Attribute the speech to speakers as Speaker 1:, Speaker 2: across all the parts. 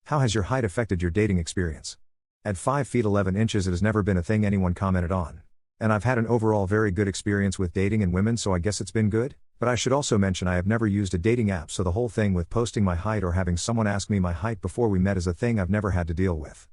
Speaker 1: How has your height affected your dating experience? At 5 feet 11 inches, it has never been a thing anyone commented on. And I've had an overall very good experience with dating and women, so I guess it's been good. But I should also mention I have never used a dating app, so the whole thing with posting my height or having someone ask me my height before we met is a thing I've never had to deal with.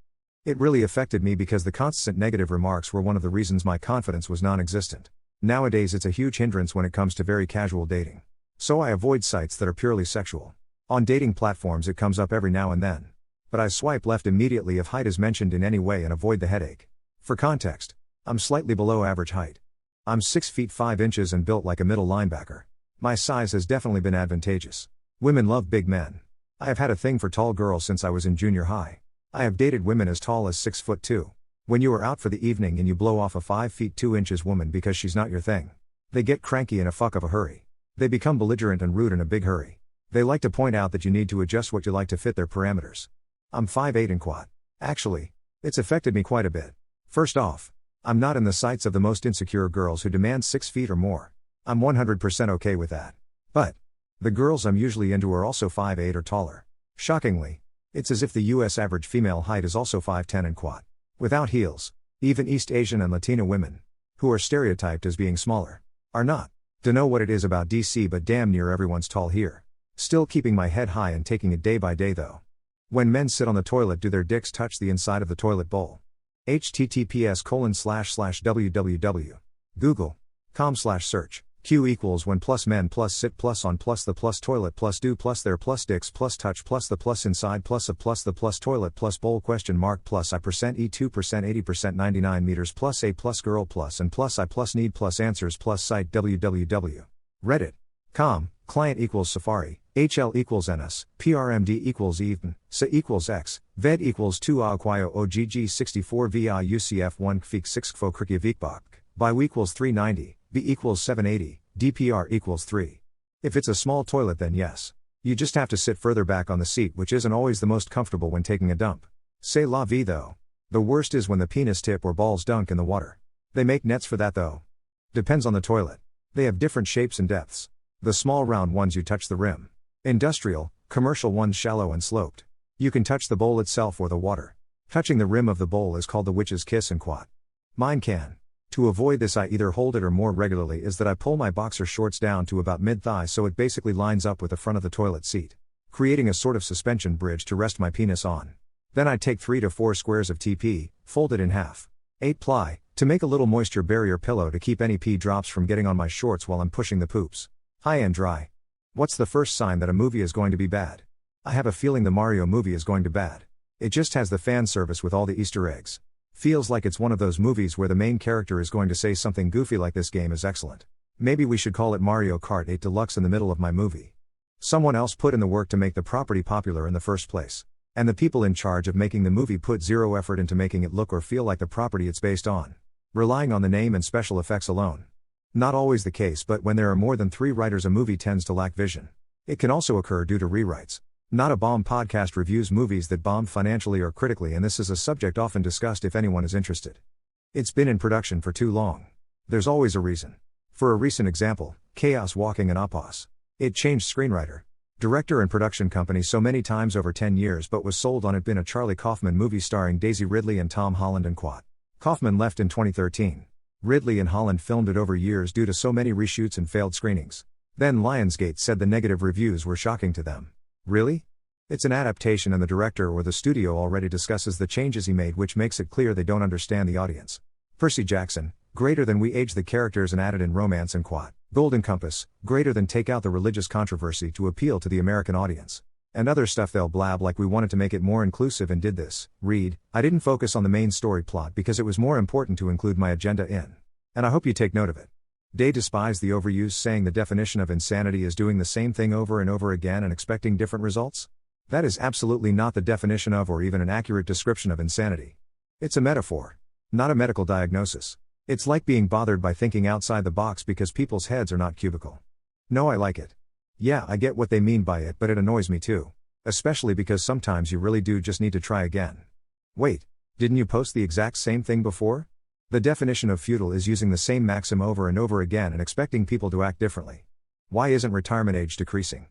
Speaker 1: It really affected me because the constant negative remarks were one of the reasons my confidence was non-existent. Nowadays it's a huge hindrance when it comes to very casual dating. So I avoid sites that are purely sexual. On dating platforms it comes up every now and then. But I swipe left immediately if height is mentioned in any way and avoid the headache. For context, I'm slightly below average height. I'm 6 feet 5 inches and built like a middle linebacker. My size has definitely been advantageous. Women love big men. I have had a thing for tall girls since I was in junior high. I have dated women as tall as 6'2". When you are out for the evening and you blow off a 5 feet 2 inches woman because she's not your thing, they get cranky in a fuck of a hurry. They become belligerent and rude in a big hurry. They like to point out that you need to adjust what you like to fit their parameters. I'm 5'8" and quad. Actually, it's affected me quite a bit. First off, I'm not in the sights of the most insecure girls who demand 6 feet or more. I'm 100% okay with that. But the girls I'm usually into are also 5'8" or taller. Shockingly, it's as if the US average female height is also 5'10" and quad. Without heels, even East Asian and Latina women, who are stereotyped as being smaller, are not. Dunno what it is about DC, but damn near everyone's tall here. Still keeping my head high and taking it day by day though. When men sit on the toilet, do their dicks touch the inside of the toilet bowl? https://www.google.com/search Q equals when plus men plus sit plus on plus the plus toilet plus do plus their plus dicks plus touch plus the plus inside plus a plus the plus toilet plus bowl question mark plus I percent E2% 80% 99 meters plus a plus girl plus and plus I plus need plus answers plus site www.reddit.com client equals Safari HL equals NS PRMD equals even SA equals X VED equals 2 Aquio OGG 64 VI UCF 1 Kfik 6 Kfo Krikiavikbach by equals 390 B equals 780, DPR equals 3. If it's a small toilet then yes. You just have to sit further back on the seat, which isn't always the most comfortable when taking a dump. C'est la vie though. The worst is when the penis tip or balls dunk in the water. They make nets for that though. Depends on the toilet. They have different shapes and depths. The small round ones you touch the rim. Industrial, commercial ones shallow and sloped. You can touch the bowl itself or the water. Touching the rim of the bowl is called the witch's kiss and quat. Mine can. To avoid this I either hold it or more regularly is that I pull my boxer shorts down to about mid-thigh so it basically lines up with the front of the toilet seat, creating a sort of suspension bridge to rest my penis on. Then I take 3 to 4 squares of TP, fold it in half. 8-ply, to make a little moisture barrier pillow to keep any pee drops from getting on my shorts while I'm pushing the poops. High and dry. What's the first sign that a movie is going to be bad? I have a feeling the Mario movie is going to bad. It just has the fan service with all the Easter eggs. Feels like it's one of those movies where the main character is going to say something goofy like this game is excellent. Maybe we should call it Mario Kart 8 Deluxe in the middle of my movie. Someone else put in the work to make the property popular in the first place. And the people in charge of making the movie put zero effort into making it look or feel like the property it's based on. Relying on the name and special effects alone. Not always the case, but when there are more than 3 writers a movie tends to lack vision. It can also occur due to rewrites. Not a Bomb podcast reviews movies that bombed financially or critically, and this is a subject often discussed if anyone is interested. It's been in production for too long. There's always a reason. For a recent example, Chaos Walking and Oppos. It changed screenwriter, director and production company so many times over 10 years but was sold on it been a Charlie Kaufman movie starring Daisy Ridley and Tom Holland and Quat. Kaufman left in 2013. Ridley and Holland filmed it over years due to so many reshoots and failed screenings. Then Lionsgate said the negative reviews were shocking to them. Really? It's an adaptation and the director or the studio already discusses the changes he made, which makes it clear they don't understand the audience. Percy Jackson, greater than we aged the characters and added in romance and quat. Golden Compass, greater than take out the religious controversy to appeal to the American audience. And other stuff they'll blab like we wanted to make it more inclusive and did this. Read, I didn't focus on the main story plot because it was more important to include my agenda in. And I hope you take note of it. They despise the overuse saying the definition of insanity is doing the same thing over and over again and expecting different results. That is absolutely not the definition of or even an accurate description of insanity. It's a metaphor, not a medical diagnosis. It's like being bothered by thinking outside the box because people's heads are not cubical. No, I like it. Yeah, I get what they mean by it, but it annoys me too. Especially because sometimes you really do just need to try again. Wait, didn't you post the exact same thing before? The definition of futile is using the same maxim over and over again and expecting people to act differently. Why isn't retirement age decreasing?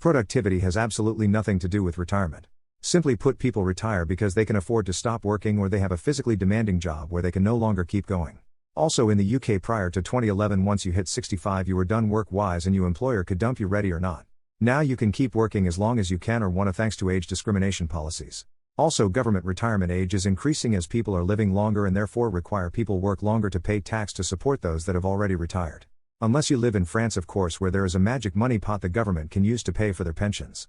Speaker 1: Productivity has absolutely nothing to do with retirement. Simply put, people retire because they can afford to stop working or they have a physically demanding job where they can no longer keep going. Also in the UK prior to 2011, once you hit 65 you were done work-wise and your employer could dump you ready or not. Now you can keep working as long as you can or want to thanks to age discrimination policies. Also, government retirement age is increasing as people are living longer and therefore require people work longer to pay tax to support those that have already retired. Unless you live in France, of course, where there is a magic money pot the government can use to pay for their pensions.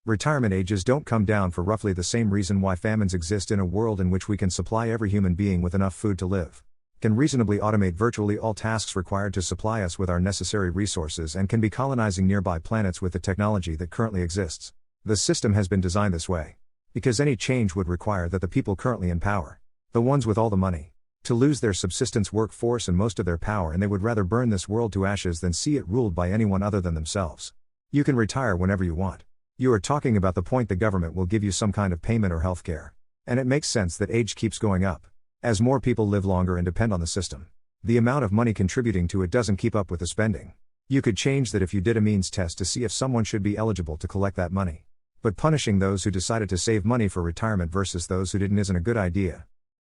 Speaker 1: Retirement ages don't come down for roughly the same reason why famines exist in a world in which we can supply every human being with enough food to live, can reasonably automate virtually all tasks required to supply us with our necessary resources, and can be colonizing nearby planets with the technology that currently exists. The system has been designed this way because any change would require that the people currently in power, the ones with all the money, to lose their subsistence workforce and most of their power, and they would rather burn this world to ashes than see it ruled by anyone other than themselves. You can retire whenever you want. You are talking about the point the government will give you some kind of payment or health care. And it makes sense that age keeps going up as more people live longer and depend on the system. The amount of money contributing to it doesn't keep up with the spending. You could change that if you did a means test to see if someone should be eligible to collect that money. But punishing those who decided to save money for retirement versus those who didn't isn't a good idea.